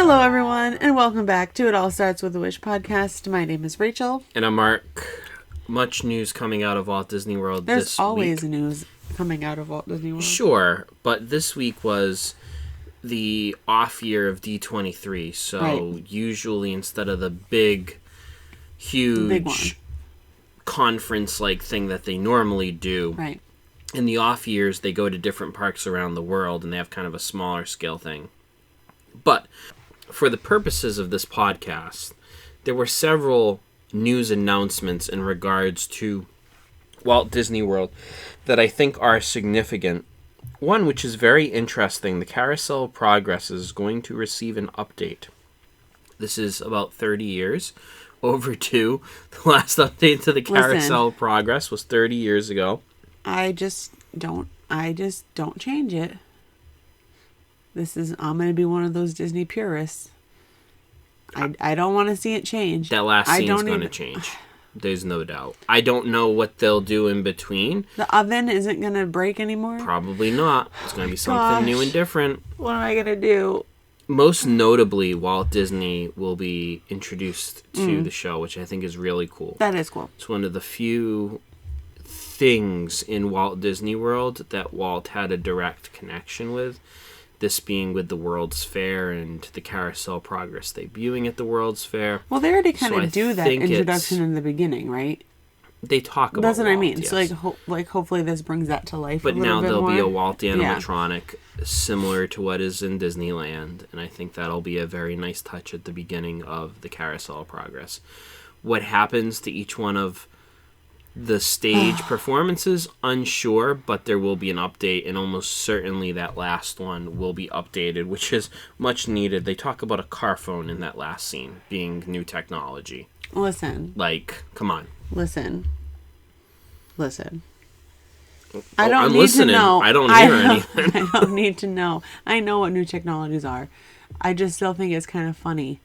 Hello, everyone, and welcome back to It All Starts With a Wish podcast. My name is Rachel. And I'm Mark. Much news coming out of Walt Disney World this week. There's always news coming out of Walt Disney World. Sure, but this week was the off year of D23, so usually instead of the big, huge conference-like thing that they normally do, in the off years they go to different parks around the world and they have kind of a smaller scale thing. But for the purposes of this podcast, there were several news announcements in regards to Walt Disney World that I think are significant. One, which is very interesting, the Carousel of Progress is going to receive an update. This is about 30 years overdue. The last update to the Carousel of Progress was 30 years ago. I just don't change it. I'm going to be one of those Disney purists. I don't want to see it change. That last scene's going to change. There's no doubt. I don't know what they'll do in between. The oven isn't going to break anymore? Probably not. It's going to be something new and different. What am I going to do? Most notably, Walt Disney will be introduced to the show, which I think is really cool. That is cool. It's one of the few things in Walt Disney World that Walt had a direct connection with. This being with the World's Fair and the Carousel Progress debuting at the World's Fair. Well, they already kind of do that introduction in the beginning, right? They talk about That's what Walt, I mean. yes. So, hopefully this brings that to life But a little now bit there'll more. be a Walt animatronic similar to what is in Disneyland, and I think that'll be a very nice touch at the beginning of the Carousel of Progress. What happens to each one of the stage performances, unsure, but there will be an update, and almost certainly that last one will be updated, which is much needed. They talk about a car phone in that last scene being new technology. Listen. Like, come on. Listen. I'm listening. To know. I don't hear anything. I don't need to know. I know what new technologies are. I just still think it's kind of funny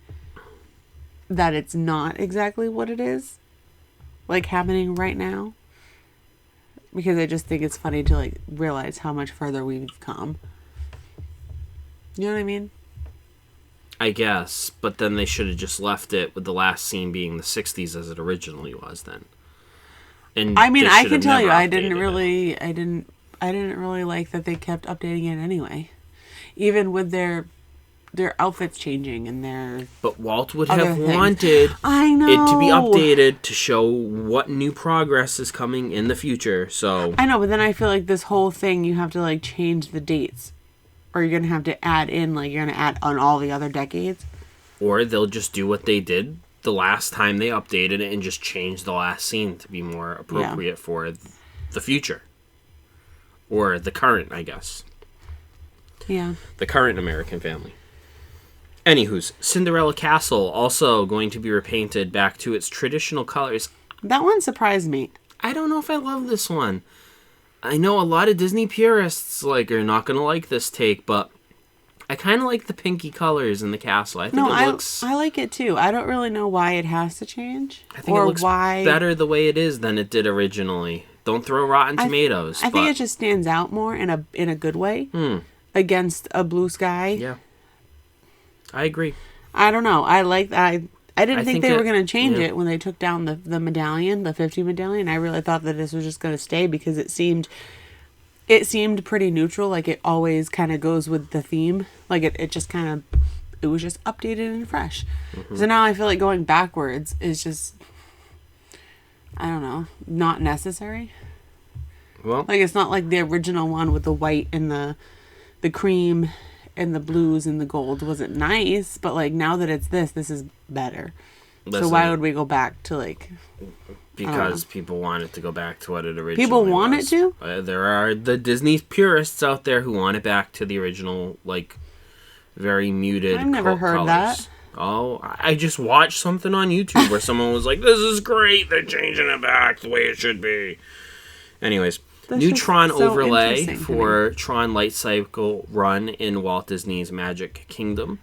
that it's not exactly what it is. Like happening right now, because I just think it's funny to realize how much further we've come. You know what I mean? I guess, but then they should have just left it with the last scene being the 60s as it originally was then. And I mean, I can tell you, I didn't really like that they kept updating it anyway, even with their outfits changing and their But Walt would have wanted it to be updated to show what new progress is coming in the future. So I know, but then I feel like this whole thing you have to change the dates, or you're gonna have to add in you're gonna add on all the other decades, or they'll just do what they did the last time they updated it and just change the last scene to be more appropriate for the future or the current, I guess. Yeah, the current American family. Anywho's, Cinderella Castle also going to be repainted back to its traditional colors. That one surprised me. I don't know if I love this one. I know a lot of Disney purists are not going to like this take, but I kind of like the pinky colors in the castle. I think it looks... I like it too. I don't really know why it has to change. I think it looks better the way it is than it did originally. Don't throw Rotten Tomatoes. I think it just stands out more in a good way against a blue sky. Yeah. I agree. I don't know. I like that. I didn't think they were going to change it when they took down the medallion, the 50 medallion. I really thought that this was just going to stay because it seemed pretty neutral. It always kind of goes with the theme. It just kind of, it was just updated and fresh. Mm-hmm. So now I feel like going backwards is just, I don't know, not necessary. Well, it's not like the original one with the white and the cream and the blues and the gold wasn't nice, but now that it's this is better. So why would we go back to because people want it to go back to what it originally was. People want it to? There are the Disney purists out there who want it back to the original, very muted I've never heard colors. that. Oh, I just watched something on YouTube where someone was like, this is great, they're changing it back the way it should be. Anyways, new Tron overlay for Tron Light Cycle Run in Walt Disney's Magic Kingdom.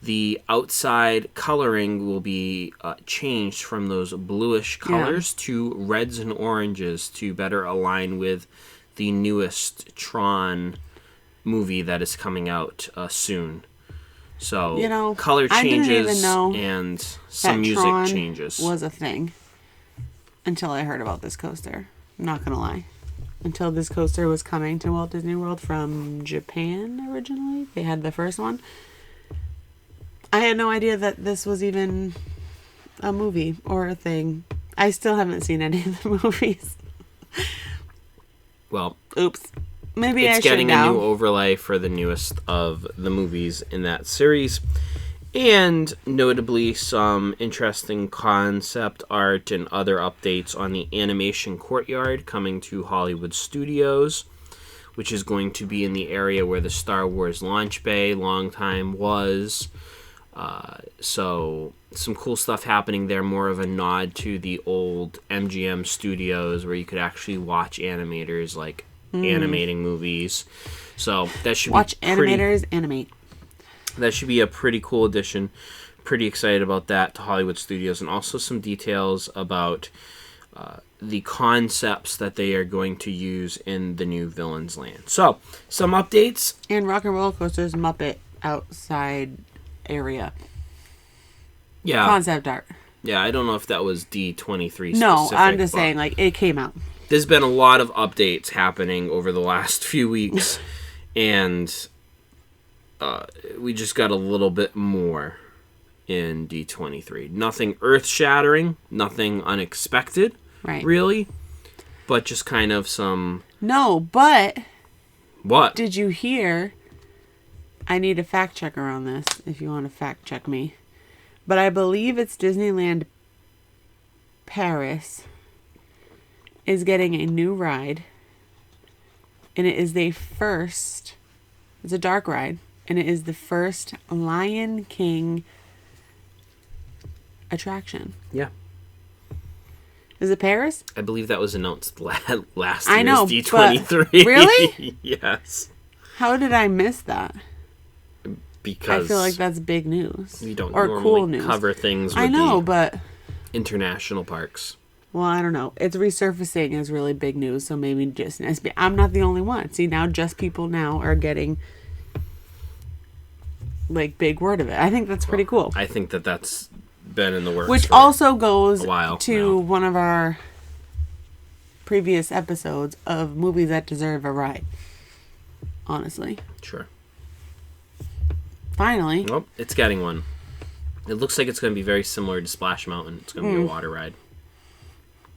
The outside coloring will be changed from those bluish colors to reds and oranges to better align with the newest Tron movie that is coming out soon. So, color changes, I didn't even know and some music Tron changes. Was a thing until I heard about this coaster. I'm not going to lie. Until this coaster was coming to Walt Disney World from Japan originally. They had the first one. I had no idea that this was even a movie or a thing. I still haven't seen any of the movies. Well, oops. Maybe it's getting a new overlay for the newest of the movies in that series. And notably, some interesting concept art and other updates on the animation courtyard coming to Hollywood Studios, which is going to be in the area where the Star Wars launch bay long time was. So some cool stuff happening there, more of a nod to the old MGM studios where you could actually watch animators like animating movies. So that should watch animators animate. That should be a pretty cool addition. Pretty excited about that to Hollywood Studios, and also some details about the concepts that they are going to use in the new Villains Land. So some updates. And Rock and Roller Coaster's Muppet outside area. Yeah. Concept art. Yeah, I don't know if that was D23 specific. No, I'm just saying, like, it came out. There's been a lot of updates happening over the last few weeks, and we just got a little bit more in D23. Nothing earth-shattering, nothing unexpected, really, but just kind of some... No, but... What? Did you hear... I need a fact checker on this, if you want to fact check me. But I believe it's Disneyland Paris is getting a new ride. And it is the first... It's a dark ride. And it is the first Lion King attraction. Yeah. Is it Paris? I believe that was announced last year's D23. Really? Yes. How did I miss that? Because I feel like that's big news. You don't or normally cool news. Cover things with I know, but international parks. Well, I don't know. It's resurfacing as really big news, so maybe just... I'm not the only one. See, now just people now are getting... like big word of it. I think that's pretty cool. I think that's been in the works, which also goes to now. One of our previous episodes of movies that deserve a ride. Honestly, sure. Finally, nope, it's getting one. It looks like it's going to be very similar to Splash Mountain. It's going to be a water ride.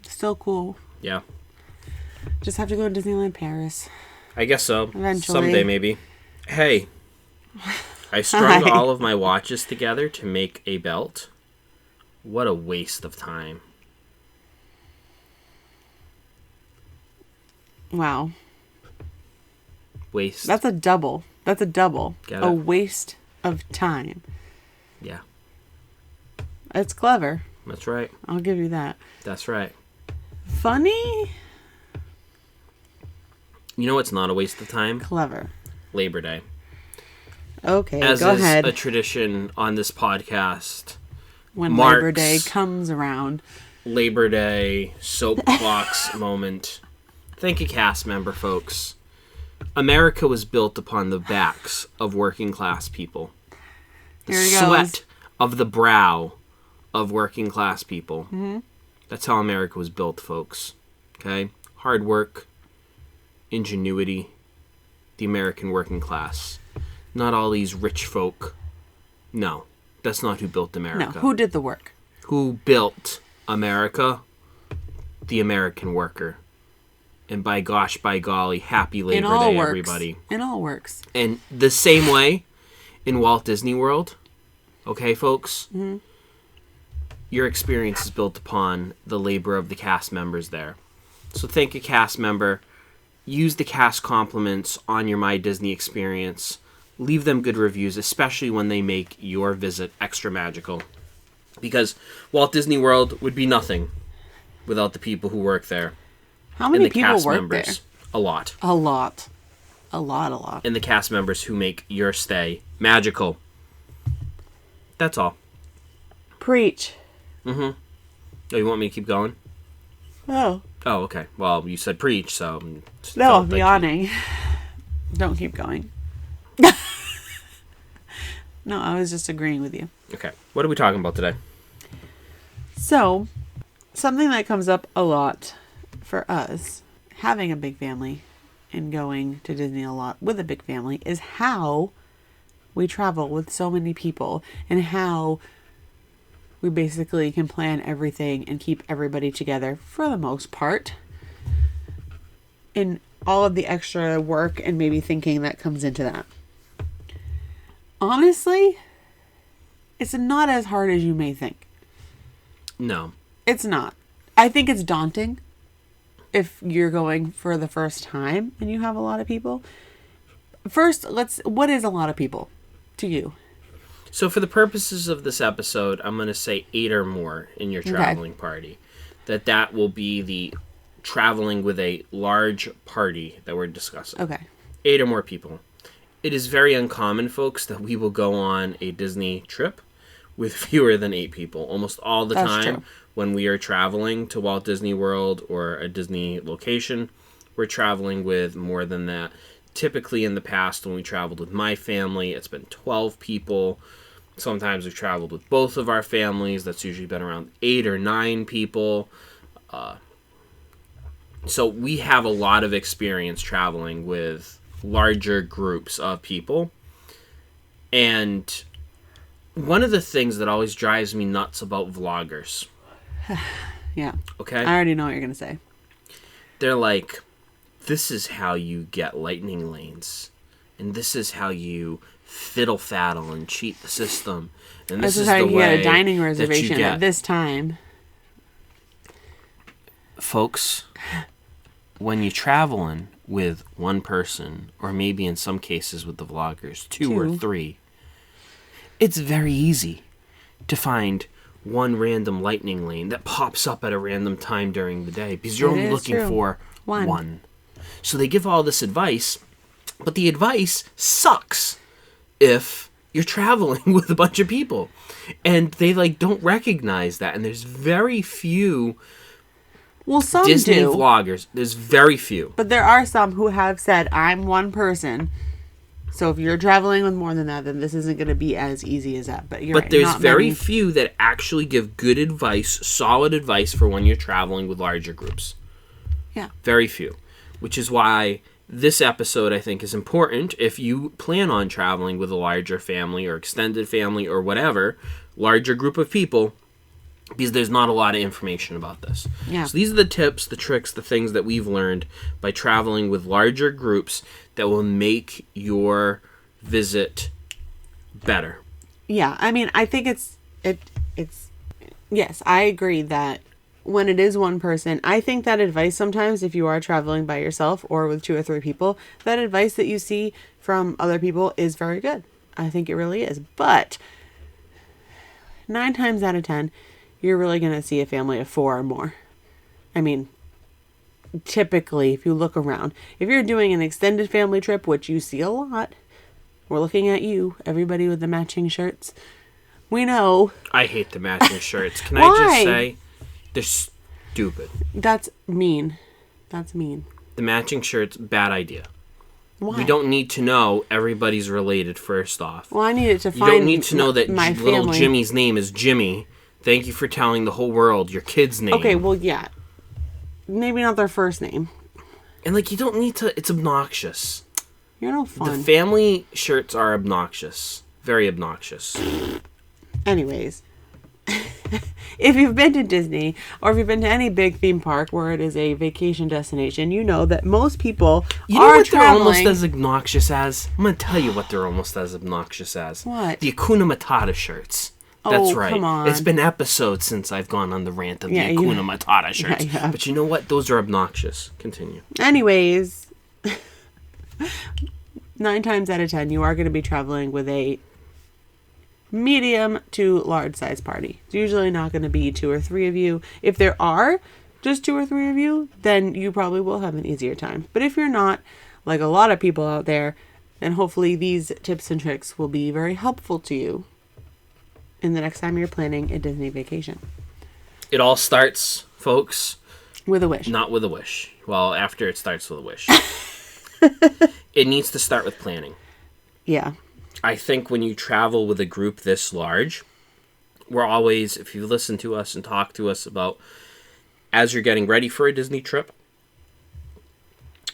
Still cool. Yeah. Just have to go to Disneyland Paris. I guess so. Eventually. Someday, maybe. Hey. I strung all of my watches together to make a belt. What a waste of time. Wow. Waste. That's a double. Get a waste of time. Yeah. It's clever. That's right. I'll give you that. That's right. Funny? You know what's not a waste of time? Clever. Labor Day. Okay, go ahead. As is a tradition on this podcast, when Labor Day comes around. Labor Day soapbox moment. Thank you, cast member folks. America was built upon the backs of working class people. The sweat of the brow of working class people. Mm-hmm. That's how America was built, folks. Okay? Hard work, ingenuity, the American working class. Not all these rich folk. No, that's not who built America. No, who did the work? Who built America? The American worker. And by gosh, by golly, happy Labor Day, everybody. It all works. And the same way in Walt Disney World, okay, folks? Mm-hmm. Your experience is built upon the labor of the cast members there. So thank you, cast member. Use the cast compliments on your My Disney experience. Leave them good reviews, especially when they make your visit extra magical. Because Walt Disney World would be nothing without the people who work there. How many people work there? A lot. A lot. And the cast members who make your stay magical. That's all. Preach. Mm-hmm. Oh, you want me to keep going? Oh. Oh, okay. Well, you said preach, so... No, I'm yawning. Don't keep going. No, I was just agreeing with you. Okay. What are we talking about today? So, something that comes up a lot for us, having a big family and going to Disney a lot with a big family, is how we travel with so many people and how we basically can plan everything and keep everybody together for the most part. And all of the extra work and maybe thinking that comes into that. Honestly, it's not as hard as you may think. No. It's not. I think it's daunting if you're going for the first time and you have a lot of people. First, what is a lot of people to you? So for the purposes of this episode, I'm going to say 8 or more in your traveling party. That will be the traveling with a large party that we're discussing. Okay. 8 or more people. It is very uncommon, folks, that we will go on a Disney trip with fewer than 8 people. Almost all the time when we are traveling to Walt Disney World or a Disney location, we're traveling with more than that. Typically in the past, when we traveled with my family, it's been 12 people. Sometimes we've traveled with both of our families. That's usually been around 8 or 9 people. So we have a lot of experience traveling with larger groups of people. And one of the things that always drives me nuts about vloggers. Yeah. Okay? I already know what you're going to say. They're like, this is how you get lightning lanes. And this is how you fiddle-faddle and cheat the system. And this is how you get a dining reservation at this time. Folks, when you're traveling with one person, or maybe in some cases with the vloggers, two or 3, it's very easy to find one random lightning lane that pops up at a random time during the day because you're only looking for one. So they give all this advice, but the advice sucks if you're traveling with a bunch of people. And they don't recognize that. And there's very few some Disney do. vloggers. There's very few. But there are some who have said, I'm one person. So if you're traveling with more than that, then this isn't going to be as easy as that. But there's very few that actually give good advice, solid advice for when you're traveling with larger groups. Yeah. Very few. Which is why this episode, I think, is important if you plan on traveling with a larger family or extended family or whatever, larger group of people, because there's not a lot of information about this. Yeah. So these are the tips, the tricks, the things that we've learned by traveling with larger groups that will make your visit better. Yeah, I mean, I think it's yes, I agree that when it is one person, I think that advice sometimes, if you are traveling by yourself or with 2 or 3 people, that advice that you see from other people is very good. I think it really is. But 9 times out of 10, you're really going to see a family of 4 or more. I mean, typically, if you look around, if you're doing an extended family trip, which you see a lot, we're looking at you, everybody with the matching shirts. We know. I hate the matching shirts. Can Why? I just say, they're stupid. That's mean. That's mean. The matching shirts, bad idea. Why? We don't need to know everybody's related, first off. Well, I needed to find You don't need to know that my little family. Jimmy's name is Jimmy. Thank you for telling the whole world your kid's name. Okay, well, yeah. Maybe not their first name. And, you don't need to... It's obnoxious. You're no fun. The family shirts are obnoxious. Very obnoxious. Anyways. If you've been to Disney, or if you've been to any big theme park where it is a vacation destination, you know that most people You know are what traveling... they're almost as obnoxious as? I'm going to tell you what they're almost as obnoxious as. What? The Hakuna Matata shirts. That's right. Come on. It's been episodes since I've gone on the rant of the Hakuna Matata shirts. Yeah. But you know what? Those are obnoxious. Continue. Anyways, 9 times out of 10, you are going to be traveling with a medium to large size party. It's usually not going to be 2 or 3 of you. If there are just 2 or 3 of you, then you probably will have an easier time. But if you're not, like a lot of people out there, then hopefully these tips and tricks will be very helpful to you in the next time you're planning a Disney vacation. It all starts, folks, with a wish. Not with a wish. Well, after it starts with a wish. It needs to start with planning. Yeah. I think when you travel with a group this large, we're always, if you listen to us and talk to us about, as you're getting ready for a Disney trip,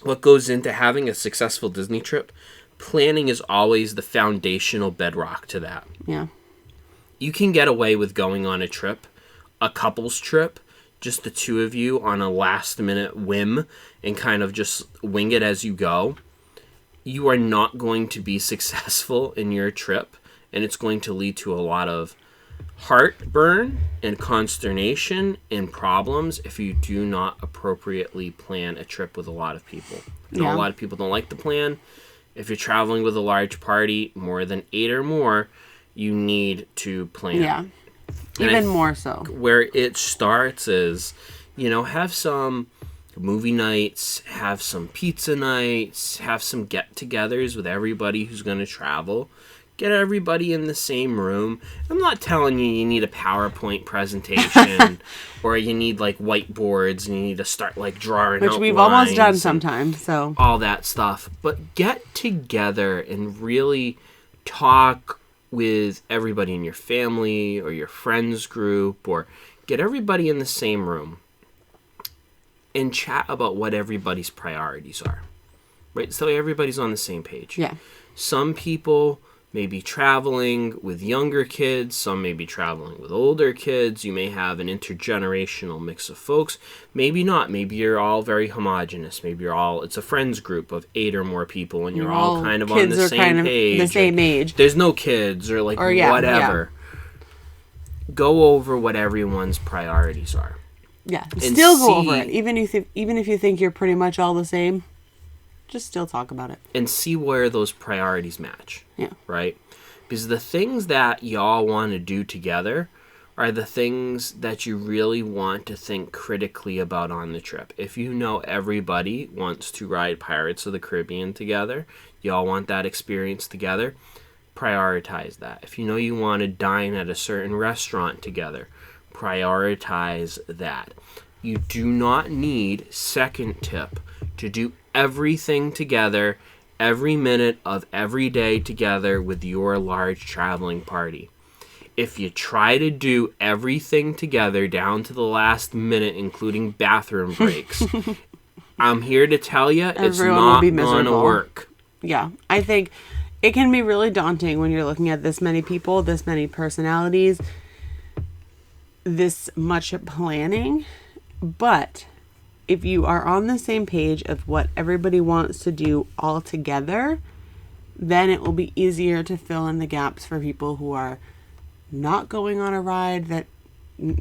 what goes into having a successful Disney trip, planning is always the foundational bedrock to that. Yeah. You can get away with going on a trip, a couple's trip, just the two of you on a last-minute whim and kind of just wing it as you go. You are not going to be successful in your trip, and it's going to lead to a lot of heartburn and consternation and problems if you do not appropriately plan a trip with a lot of people. Yeah. A lot of people don't like the plan. If you're traveling with a large party, more than 8 or more, you need to plan. Yeah. Even more so. Where it starts is, have some movie nights, have some pizza nights, have some get-togethers with everybody who's going to travel. Get everybody in the same room. I'm not telling you need a PowerPoint presentation or you need whiteboards and you need to start drawing out which we've almost done sometimes, so all that stuff. But get together and really talk with everybody in your family or your friends group, or get everybody in the same room and chat about what everybody's priorities are. Right? So everybody's on the same page. Yeah. Some people may be traveling with younger kids, some may be traveling with older kids. You may have an intergenerational mix of folks. Maybe not. Maybe you're all very homogenous. Maybe it's a friends group of 8 or more people and you're all kind of on the same page. The same age. There's no kids or whatever. Yeah. Go over what everyone's priorities are. Yeah. Still go over it. Even if you think you're pretty much all the same. Just still talk about it. And see where those priorities match. Yeah. Right? Because the things that y'all want to do together are the things that you really want to think critically about on the trip. If you know everybody wants to ride Pirates of the Caribbean together, y'all want that experience together, prioritize that. If you know you want to dine at a certain restaurant together, prioritize that. You do not need, second tip, to do everything together, every minute of every day together with your large traveling party. If you try to do everything together down to the last minute, including bathroom breaks, I'm here to tell you, it's not going to work. Yeah, I think it can be really daunting when you're looking at this many people, this many personalities, this much planning, but if you are on the same page of what everybody wants to do all together, then it will be easier to fill in the gaps for people who are not going on a ride that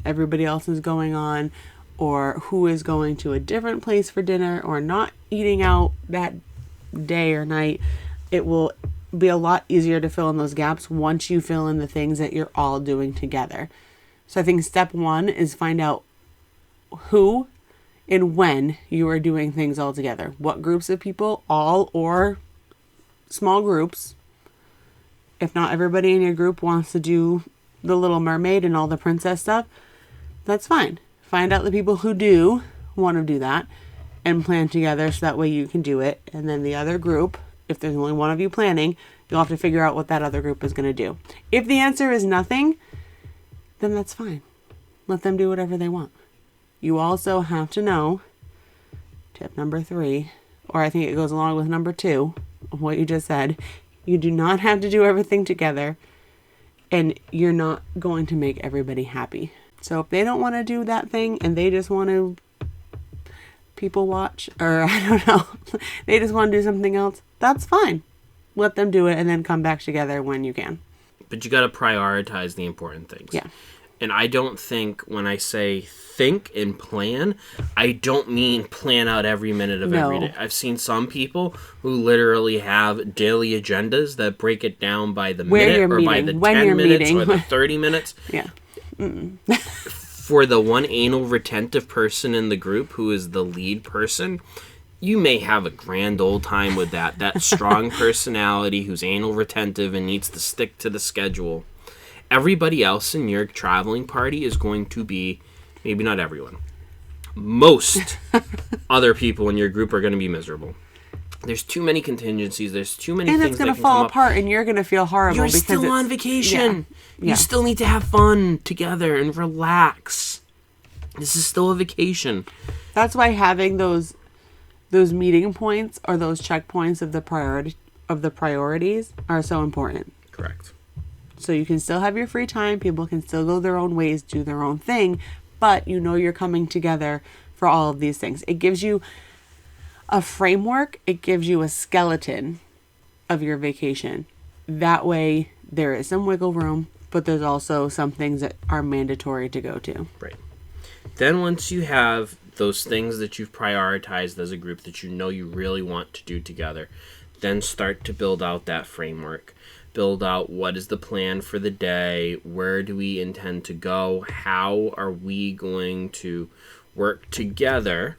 everybody else is going on, or who is going to a different place for dinner, or not eating out that day or night. It will be a lot easier to fill in those gaps once you fill in the things that you're all doing together. So I think step 1 is find out who and when you are doing things all together. What groups of people, all or small groups. If not everybody in your group wants to do the Little Mermaid and all the princess stuff, that's fine. Find out the people who do want to do that and plan together so that way you can do it. And then the other group, if there's only one of you planning, you'll have to figure out what that other group is going to do. If the answer is nothing, then that's fine. Let them do whatever they want. You also have to know, tip number 3, or I think it goes along with number 2, of what you just said, you do not have to do everything together, and you're not going to make everybody happy. So if they don't want to do that thing, and they just want to people watch, or I don't know, they just want to do something else, that's fine. Let them do it, and then come back together when you can. But you got to prioritize the important things. Yeah. And I don't think when I say think and plan, I don't mean plan out every minute of every day. I've seen some people who literally have daily agendas that break it down by the minute or by the 10 minutes or the 30 minutes. Yeah. For the one anal retentive person in the group who is the lead person, you may have a grand old time with that strong personality who's anal retentive and needs to stick to the schedule. Everybody else in your traveling party is going to be, maybe not everyone, most other people in your group are going to be miserable. There's too many contingencies. There's too many things that can come up. And it's going to fall apart, and you're going to feel horrible. You're still on vacation. Yeah. You still need to have fun together and relax. This is still a vacation. That's why having those meeting points or those checkpoints of the priorities are so important. Correct. So you can still have your free time. People can still go their own ways, do their own thing, but you're coming together for all of these things. It gives you a framework. It gives you a skeleton of your vacation. That way there is some wiggle room, but there's also some things that are mandatory to go to. Right. Then once you have those things that you've prioritized as a group that you really want to do together, then start to build out that framework. Build out what is the plan for the day, where do we intend to go, how are we going to work together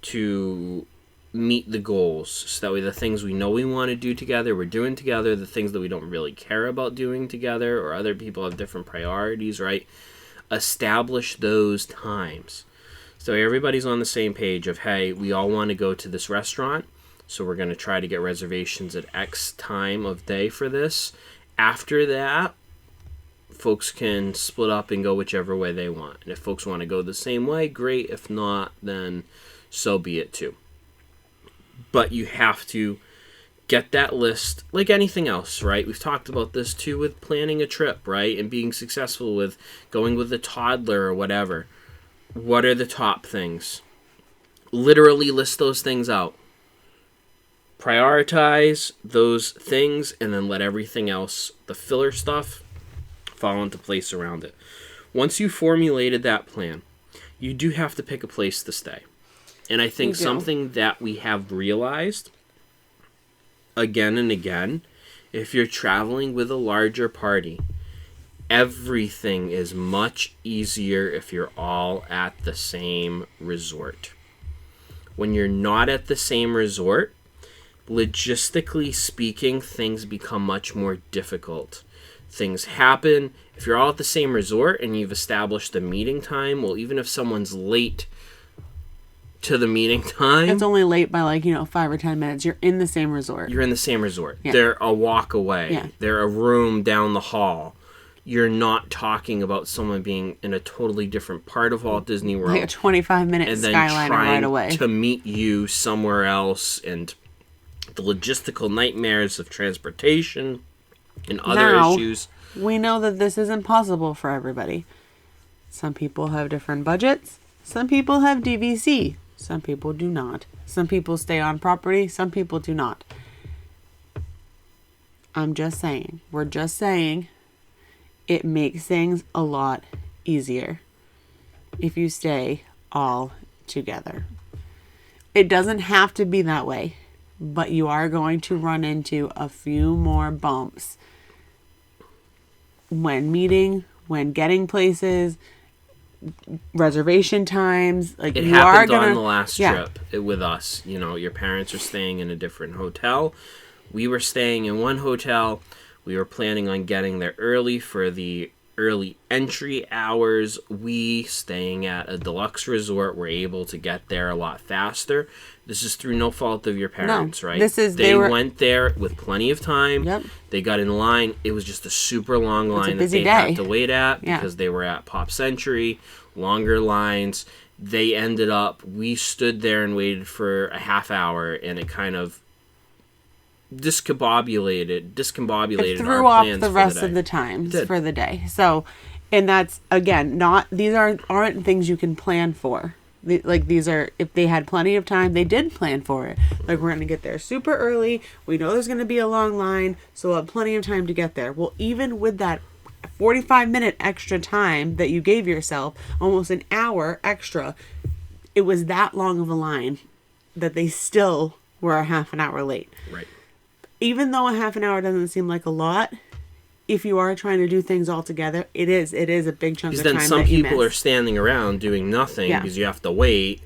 to meet the goals. So that way the things we know we want to do together, we're doing together. The things that we don't really care about doing together, or other people have different priorities, right? Establish those times. So everybody's on the same page of, hey, we all want to go to this restaurant, so we're going to try to get reservations at X time of day for this. After that, folks can split up and go whichever way they want. And if folks want to go the same way, great. If not, then so be it too. But you have to get that list like anything else, right? We've talked about this too with planning a trip, right? And being successful with going with a toddler or whatever. What are the top things? Literally list those things out. Prioritize those things and then let everything else, the filler stuff, fall into place around it. Once you formulated that plan, you do have to pick a place to stay. And I think something that we have realized again and again, if you're traveling with a larger party, everything is much easier if you're all at the same resort. When you're not at the same resort, logistically speaking, things become much more difficult. Things happen. If you're all at the same resort and you've established a meeting time, well, even if someone's late to the meeting time, it's only late by 5 or 10 minutes. You're in the same resort. You're in the same resort. Yeah. They're a walk away. Yeah. They're a room down the hall. You're not talking about someone being in a totally different part of Walt Disney World. Like a 25-minute Skyliner right away. To meet you somewhere else, and the logistical nightmares of transportation and other issues. We know that this isn't possible for everybody. Some people have different budgets. Some people have DVC. Some people do not. Some people stay on property. Some people do not. I'm just saying. We're just saying it makes things a lot easier if you stay all together. It doesn't have to be that way, but you are going to run into a few more bumps when meeting, when getting places, reservation times. Like, it happened on the last trip with us. Your parents are staying in a different hotel. We were staying in one hotel. We were planning on getting there early for the early entry hours. We, staying at a deluxe resort, were able to get there a lot faster. This is through no fault of your parents, right? They went there with plenty of time. Yep. They got in line. It was just a super long line that they had to wait at because they were at Pop Century. Longer lines. We stood there and waited for a half hour, and it kind of discombobulated it threw off the rest of the times for the day. So, and that's, again, these aren't things you can plan for. These are, if they had plenty of time, they did plan for it. Like, we're going to get there super early. We know there's going to be a long line, so we'll have plenty of time to get there. Well, even with that 45-minute extra time that you gave yourself, almost an hour extra, it was that long of a line that they still were a half an hour late. Right. Even though a half an hour doesn't seem like a lot, if you are trying to do things all together, it is a big chunk of time that you miss. Because then some people are standing around doing nothing because you have to wait,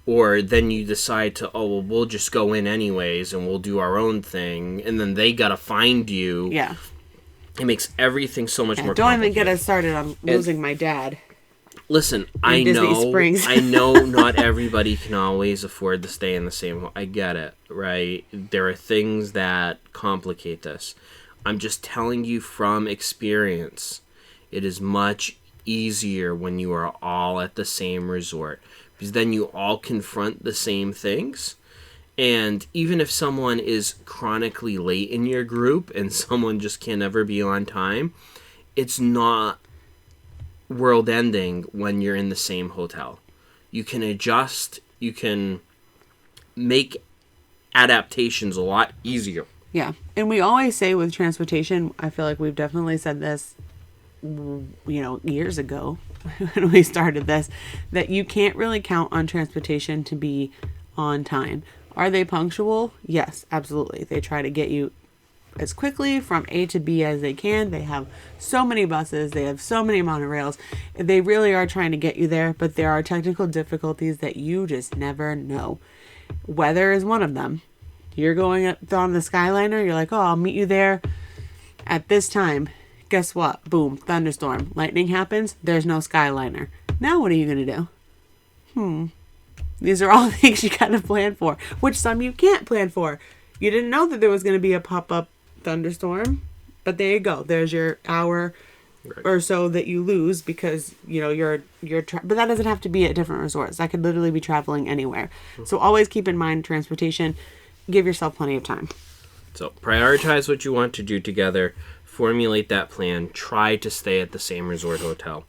or then you decide to, we'll just go in anyways and we'll do our own thing, and then they gotta find you. Yeah. It makes everything so much more Don't complicated. even get us started on losing my dad. Listen, I know not everybody can always afford to stay in the same. I get it, right? There are things that complicate this. I'm just telling you from experience, it is much easier when you are all at the same resort, because then you all confront the same things. And even if someone is chronically late in your group and someone just can never be on time, it's not world ending when you're in the same hotel. You can adjust, you can make adaptations a lot easier. Yeah. And we always say with transportation, I feel like we've definitely said this, years ago when we started this, that you can't really count on transportation to be on time. Are they punctual? Yes, absolutely. They try to get you as quickly from A to B as they can. They have so many buses. They have so many monorails. They really are trying to get you there, but there are technical difficulties that you just never know. Weather is one of them. You're going on the Skyliner. You're like, oh, I'll meet you there at this time. Guess what? Boom, thunderstorm. Lightning happens. There's no Skyliner. Now what are you going to do? These are all things you got to plan for, which some you can't plan for. You didn't know that there was going to be a pop-up thunderstorm, but there you go. There's your hour or so that you lose because, you're but that doesn't have to be at different resorts. That could literally be traveling anywhere. So always keep in mind transportation. Give yourself plenty of time. So prioritize what you want to do together. Formulate that plan. Try to stay at the same resort hotel.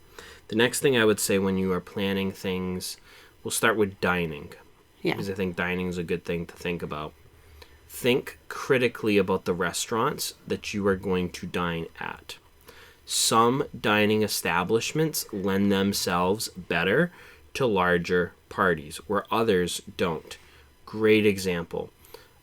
The next thing I would say when you are planning things, we'll start with dining. Yeah. Because I think dining is a good thing to think about. Think critically about the restaurants that you are going to dine at. Some dining establishments lend themselves better to larger parties, where others don't. Great example.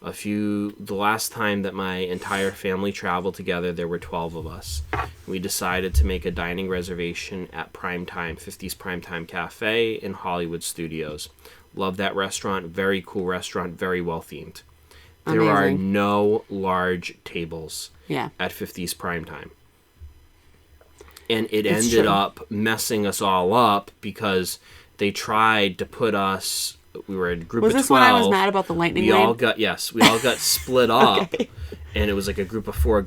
The last time that my entire family traveled together, there were 12 of us. We decided to make a dining reservation at Primetime, 50s Primetime Cafe in Hollywood Studios. Love that restaurant. Very cool restaurant. Very well themed. There Amazing. Are no large tables at 50s Primetime. And it ended up messing us all up because they tried to put us... We were a group of 12. Was this when I was mad about the lightning lane? We all got split up. Okay. And it was like a group of four,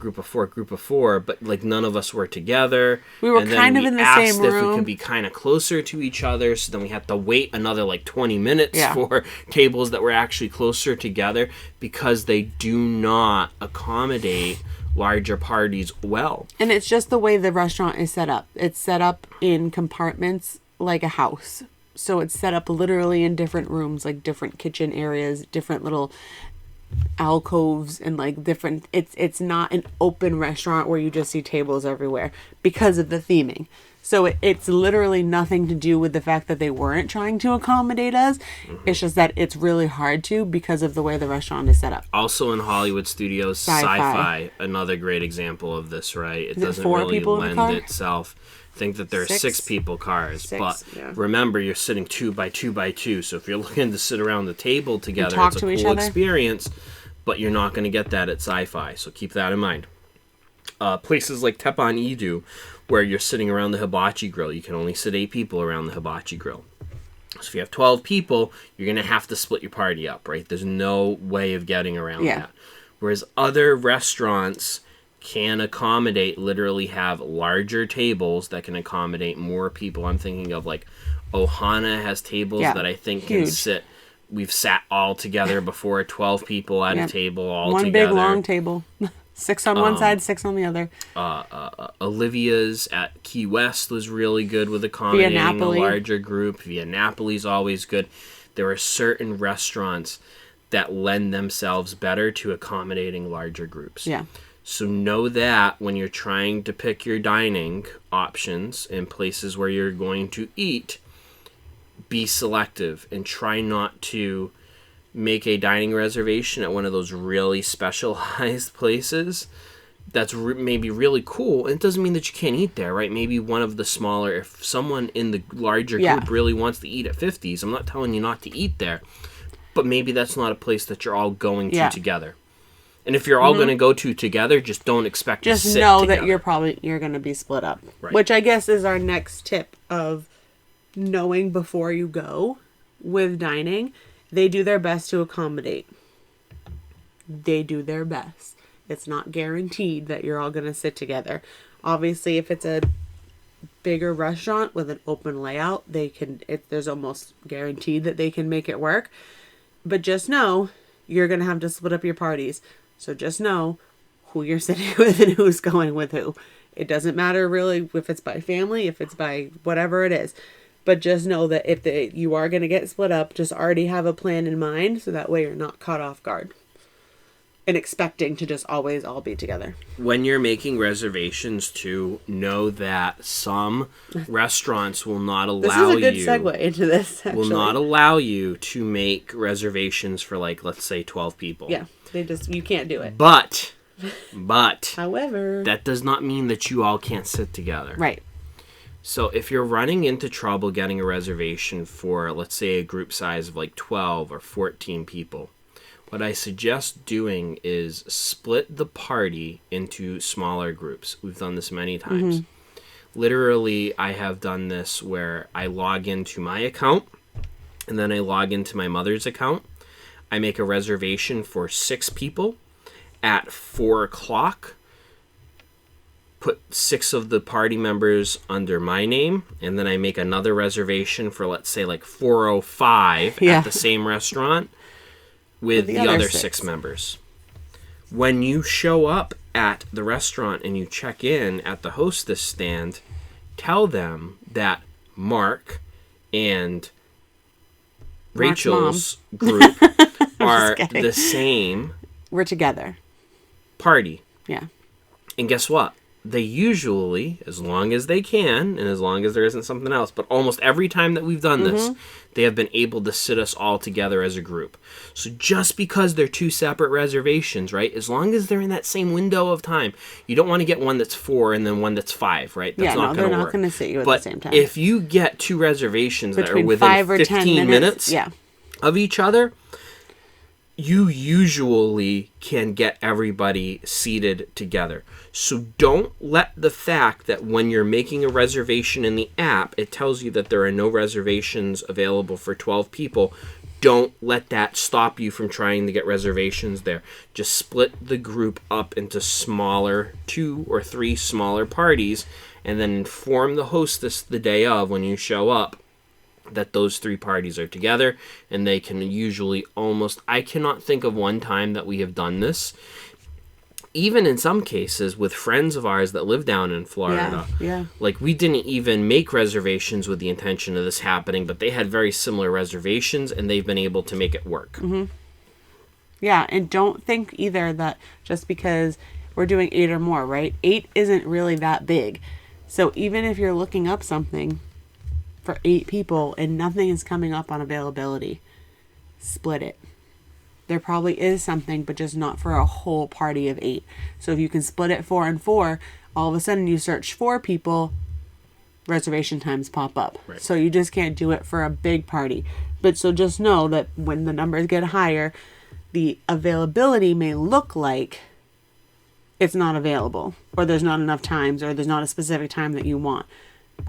but like none of us were together. We were kind of in the same room. Asked if we could be kind of closer to each other, so then we had to wait another like 20 minutes for tables that were actually closer together because they do not accommodate larger parties well. And it's just the way the restaurant is set up. It's set up in compartments like a house. So it's set up literally in different rooms, like different kitchen areas, different little alcoves, and like different... It's not an open restaurant where you just see tables everywhere because of the theming. So it's literally nothing to do with the fact that they weren't trying to accommodate us. Mm-hmm. It's just that it's really hard to because of the way the restaurant is set up. Also in Hollywood Studios, Sci-Fi, another great example of this, right? It doesn't really lend itself... Think that there are six people cars, but remember you're sitting 2 by 2 by 2, so if you're looking to sit around the table together, it's a cool experience, but you're not going to get that at Sci-Fi, so keep that in mind. Places like Teppan Edu, where you're sitting around the hibachi grill, you can only sit 8 people around the hibachi grill. So if you have 12 people, you're going to have to split your party up, right? There's no way of getting around that. Whereas other restaurants can accommodate, literally have larger tables that can accommodate more people. I'm thinking of like Ohana has tables that I think can sit. We've sat all together before, 12 people at a table all one together. One big long table. 6 on one side, 6 on the other. Olivia's at Key West was really good with accommodating a larger group. Via Napoli's always good. There are certain restaurants that lend themselves better to accommodating larger groups. Yeah. So know that when you're trying to pick your dining options in places where you're going to eat, be selective and try not to make a dining reservation at one of those really specialized places that's maybe really cool. And it doesn't mean that you can't eat there, right? Maybe one of the smaller, if someone in the larger group really wants to eat at 50s, I'm not telling you not to eat there, but maybe that's not a place that you're all going to together. And if you're all going to go to together, just don't expect to sit know together. That you're going to be split up. Right. Which I guess is our next tip of knowing before you go with dining, they do their best to accommodate. They do their best. It's not guaranteed that you're all going to sit together. Obviously, if it's a bigger restaurant with an open layout, there's almost guaranteed that they can make it work. But just know you're going to have to split up your parties. So just know who you're sitting with and who's going with who. It doesn't matter really if it's by family, if it's by whatever it is. But just know that if you are going to get split up, just already have a plan in mind so that way you're not caught off guard and expecting to just always all be together. When you're making reservations, too, know that some restaurants will not allow you... This is a good segue into this, actually. Will not allow you to make reservations for, like, let's say 12 people. Yeah, you can't do it. But, however, that does not mean that you all can't sit together. Right. So if you're running into trouble getting a reservation for, let's say, a group size of like 12 or 14 people, what I suggest doing is split the party into smaller groups. We've done this many times. Mm-hmm. Literally, I have done this where I log into my account, and then I log into my mother's account. I make a reservation for 6 people at 4 o'clock. Put 6 of the party members under my name, and then I make another reservation for, let's say, like 4:05 at the same restaurant with the other 6 members. When you show up at the restaurant and you check in at the hostess stand, tell them that Mark and Rachel's group are the same. We're together. Party. Yeah. And guess what? They usually, as long as they can, and as long as there isn't something else, but almost every time that we've done this, they have been able to sit us all together as a group. So just because they're 2 separate reservations, right, as long as they're in that same window of time, you don't want to get one that's 4 and then one that's 5, right? That's not going to work. They're not going to sit you at the same time. But if you get 2 reservations that are within 5 or 10 15 minutes of each other, you usually can get everybody seated together. So don't let the fact that when you're making a reservation in the app, it tells you that there are no reservations available for 12 people. Don't let that stop you from trying to get reservations there. Just split the group up into smaller, 2 or 3 smaller parties, and then inform the hostess the day of when you show up that those 3 parties are together, and they can usually I cannot think of one time that we have done this, even in some cases with friends of ours that live down in Florida. Yeah. Like, we didn't even make reservations with the intention of this happening, but they had very similar reservations, and they've been able to make it work. Mm-hmm. Yeah, and don't think either that just because we're doing 8 or more, right? 8 isn't really that big. So even if you're looking up something for 8 people and nothing is coming up on availability, split it. There probably is something, but just not for a whole party of 8. So if you can split it 4 and 4, all of a sudden you search 4 people, reservation times pop up. Right. So you just can't do it for a big party. But so just know that when the numbers get higher, the availability may look like it's not available, or there's not enough times, or there's not a specific time that you want.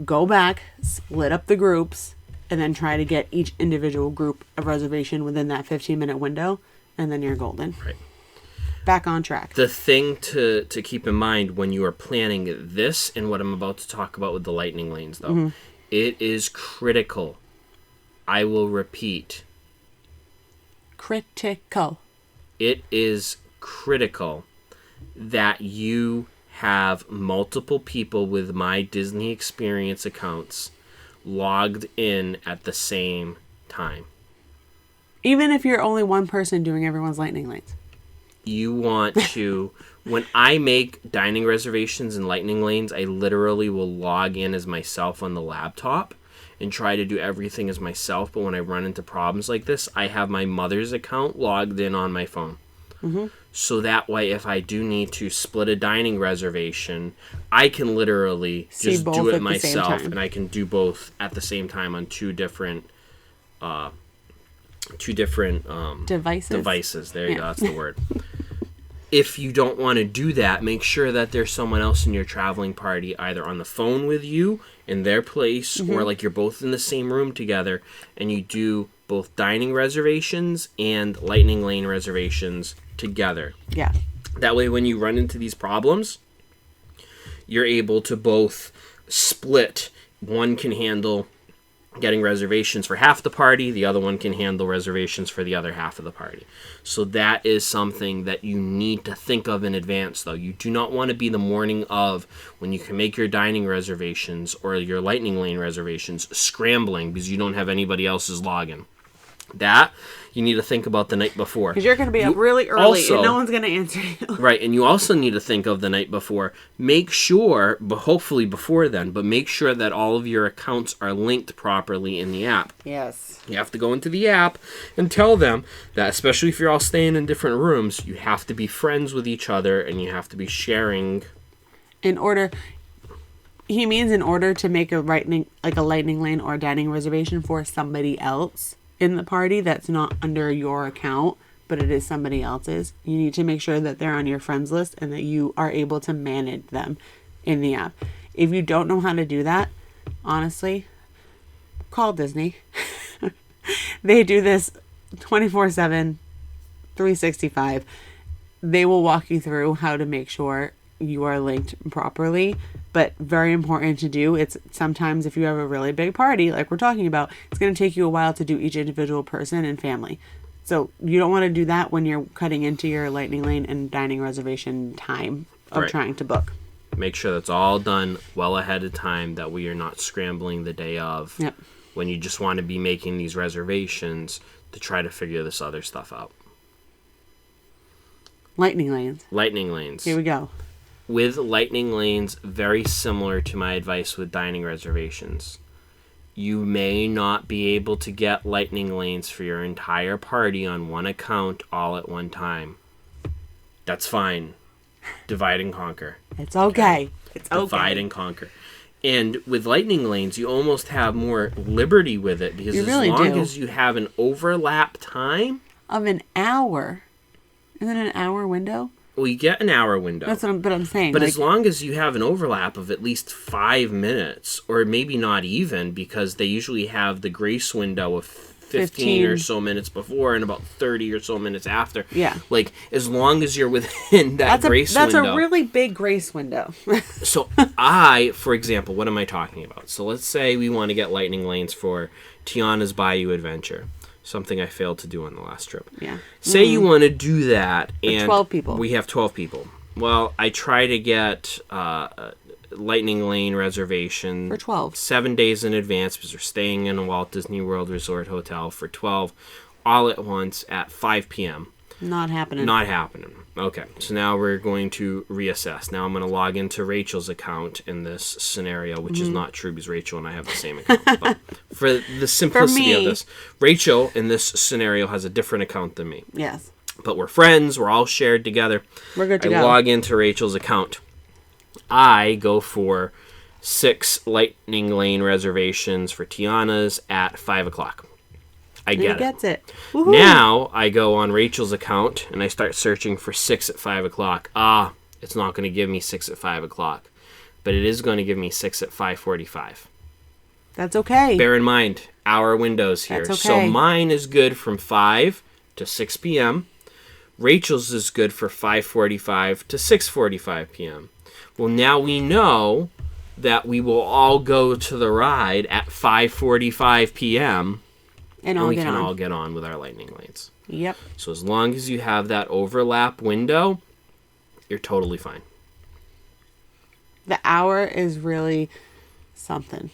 Go back, split up the groups, and then try to get each individual group a reservation within that 15-minute window, and then you're golden. Right. Back on track. The thing to keep in mind when you are planning this and what I'm about to talk about with the lightning lanes, though, it is critical. I will repeat. Critical. It is critical that you have multiple people with My Disney Experience accounts logged in at the same time. Even if you're only one person doing everyone's lightning lanes. You want to... When I make dining reservations in lightning lanes, I literally will log in as myself on the laptop and try to do everything as myself. But when I run into problems like this, I have my mother's account logged in on my phone. Mm-hmm. So that way, if I do need to split a dining reservation, I can literally just do it myself, and I can do both at the same time on two different devices. There you go, that's the word. if you don't want to do that, make sure that there's someone else in your traveling party either on the phone with you in their place or like you're both in the same room together and you do both dining reservations and lightning lane reservations together. Yeah. That way when you run into these problems, you're able to both split. One can handle getting reservations for half the party, the other one can handle reservations for the other half of the party. So that is something that you need to think of in advance, though. You do not want to be the morning of when you can make your dining reservations or your lightning lane reservations scrambling because you don't have anybody else's login. That you need to think about the night before. Because you're going to be up really early and no one's going to answer you. Right, and you also need to think of the night before. Make sure, but hopefully before then, but make sure that all of your accounts are linked properly in the app. Yes. You have to go into the app and tell them that, especially if you're all staying in different rooms, you have to be friends with each other and you have to be sharing. He means in order to make a lightning lane or a dining reservation for somebody else in the party that's not under your account, but it is somebody else's, you need to make sure that they're on your friends list and that you are able to manage them in the app. If you don't know how to do that, honestly, call Disney. They do this 24/7, 365. They will walk you through how to make sure you are linked properly, but very important to do. It's sometimes if you have a really big party like we're talking about, it's going to take you a while to do each individual person and family. So you don't want to do that when you're cutting into your lightning lane and dining reservation time of trying to book. Make sure that's all done well ahead of time, that we are not scrambling the day of. Yep. When you just want to be making these reservations to try to figure this other stuff out. Lightning lanes. Lightning lanes. Here we go. With lightning lanes, very similar to my advice with dining reservations. You may not be able to get lightning lanes for your entire party on one account all at one time. That's fine. Divide and conquer. It's okay. It's okay. Divide and conquer. And with lightning lanes, you almost have more liberty with it because as you have an overlap time of an hour. Isn't it an hour window? Well, you get an hour window. That's what I'm saying. But as long as you have an overlap of at least 5 minutes, or maybe not even, because they usually have the grace window of 15 or so minutes before and about 30 or so minutes after. Yeah. Like, as long as you're within that grace window. That's a really big grace window. So for example, what am I talking about? So let's say we want to get lightning lanes for Tiana's Bayou Adventure. Something I failed to do on the last trip. Yeah. Say you want to do that, and 12 people. We have 12 people. Well, I try to get lightning lane reservation for 12 7 days in advance because we're staying in a Walt Disney World Resort hotel for 12 all at once at 5 p.m. Not happening. Okay, so now we're going to reassess. Now I'm going to log into Rachel's account in this scenario, which is not true because Rachel and I have the same account. But for the simplicity of this, Rachel in this scenario has a different account than me. Yes. But we're friends. We're all shared together. We're good to go. I log into Rachel's account. I go for 6 lightning lane reservations for Tiana's at 5 o'clock. I get it. Gets it. Woo-hoo. Now I go on Rachel's account and I start searching for 6 at 5 o'clock. It's not going to give me 6 at 5 o'clock, but it is going to give me 6 at 5:45. That's okay. Bear in mind, hour windows here. That's okay. So mine is good from 5 to 6 p.m. Rachel's is good for 5:45 to 6:45 p.m. Well, now we know that we will all go to the ride at 5:45 p.m. And we can all get on with our lightning lanes. Yep. So as long as you have that overlap window, you're totally fine. The hour is really something.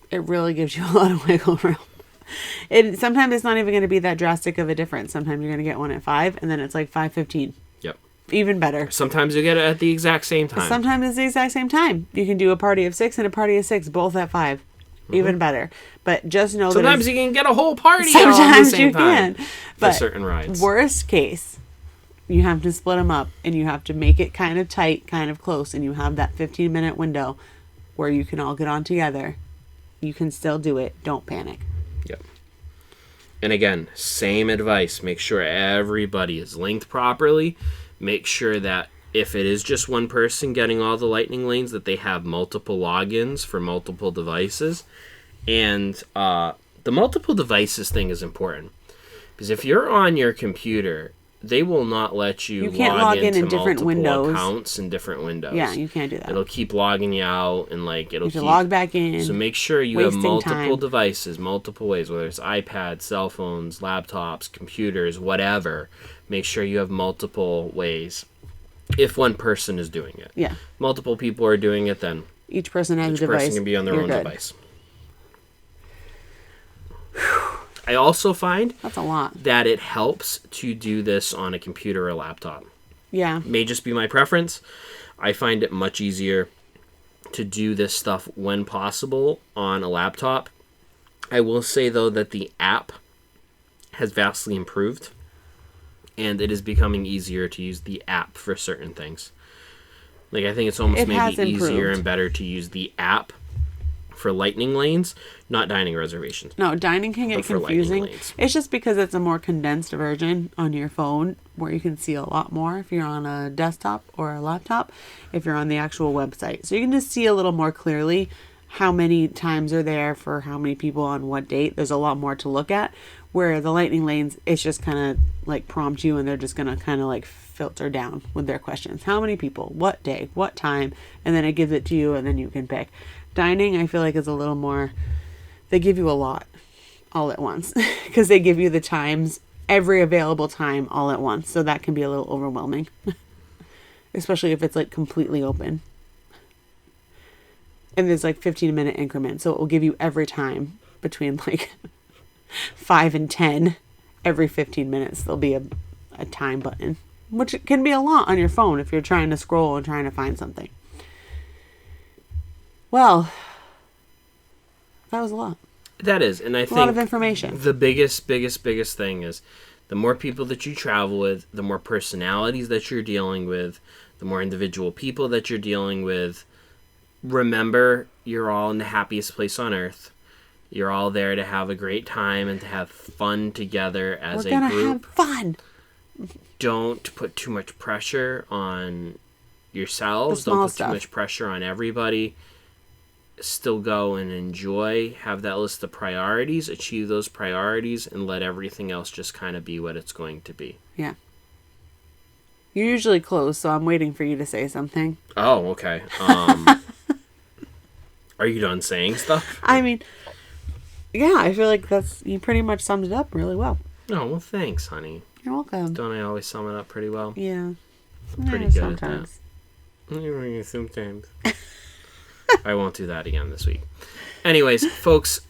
It really gives you a lot of wiggle room. Sometimes it's not even going to be that drastic of a difference. Sometimes you're going to get one at 5, and then it's like 5:15. Yep. Even better. Sometimes you get it at the exact same time. Sometimes it's the exact same time. You can do a party of 6 and a party of 6, both at 5. Even better. But just know sometimes you can get a whole party all at the same time. But for certain rides. Worst case, you have to split them up and you have to make it kind of tight, kind of close, and you have that 15-minute window where you can all get on together. You can still do it. Don't panic. Yep. And again, same advice. Make sure everybody is linked properly. make sure that if it is just one person getting all the lightning lanes, that they have multiple logins for multiple devices. And the multiple devices thing is important. Because if you're on your computer, they will not let you log into different windows. Accounts in different windows. Yeah, you can't do that. It'll keep logging you out, and like it'll keep log back in. So make sure you have multiple devices, multiple ways, whether it's iPads, cell phones, laptops, computers, whatever. Make sure you have multiple ways. If one person is doing it. Yeah. Multiple people are doing it, then each person has a device. Each person can be on their own device. I also find that's a lot. That it helps to do this on a computer or a laptop. Yeah. May just be my preference. I find it much easier to do this stuff when possible on a laptop. I will say, though, that the app has vastly improved. And it is becoming easier to use the app for certain things. Like, I think it's almost maybe easier and better to use the app for lightning lanes, not dining reservations. No, dining can get confusing. It's just because it's a more condensed version on your phone where you can see a lot more if you're on a desktop or a laptop, if you're on the actual website. So you can just see a little more clearly how many times are there for how many people on what date. There's a lot more to look at. Where the lightning lanes, it's just kind of like prompt you, and they're just going to kind of like filter down with their questions. How many people, what day, what time, and then it gives it to you, and then you can pick. Dining, I feel like, is a little more, they give you a lot all at once because they give you the times, every available time all at once. So that can be a little overwhelming, especially if it's like completely open. And there's like 15-minute increments, so it will give you every time between like 5 and 10. Every 15 minutes there'll be a time button, which can be a lot on your phone if you're trying to scroll and trying to find something. Well, that was a lot. That is, and I think a lot of information. The biggest thing is the more people that you travel with, the more personalities that you're dealing with, the more individual people that you're dealing with. Remember, you're all in the happiest place on earth. You're all there to have a great time and to have fun together as a group. We're gonna have fun. Don't put too much pressure on yourselves. Don't put too much pressure on everybody. Still go and enjoy. Have that list of priorities. Achieve those priorities and let everything else just kind of be what it's going to be. Yeah. You're usually close, so I'm waiting for you to say something. Oh, okay. Are you done saying stuff? I mean, yeah, I feel like you pretty much summed it up really well. Oh, well, thanks, honey. You're welcome. Don't I always sum it up pretty well? Yeah. I'm pretty good sometimes. At that. Sometimes. I won't do that again this week. Anyways, folks,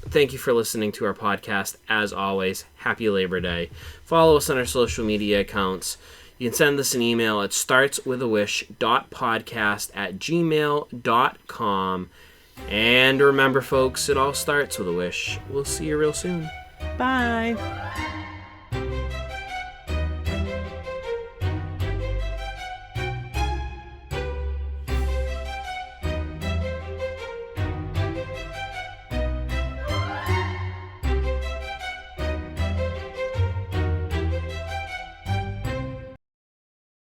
thank you for listening to our podcast. As always, happy Labor Day. Follow us on our social media accounts. You can send us an email at startswithawish.podcast@gmail.com. And remember, folks, it all starts with a wish. We'll see you real soon. Bye.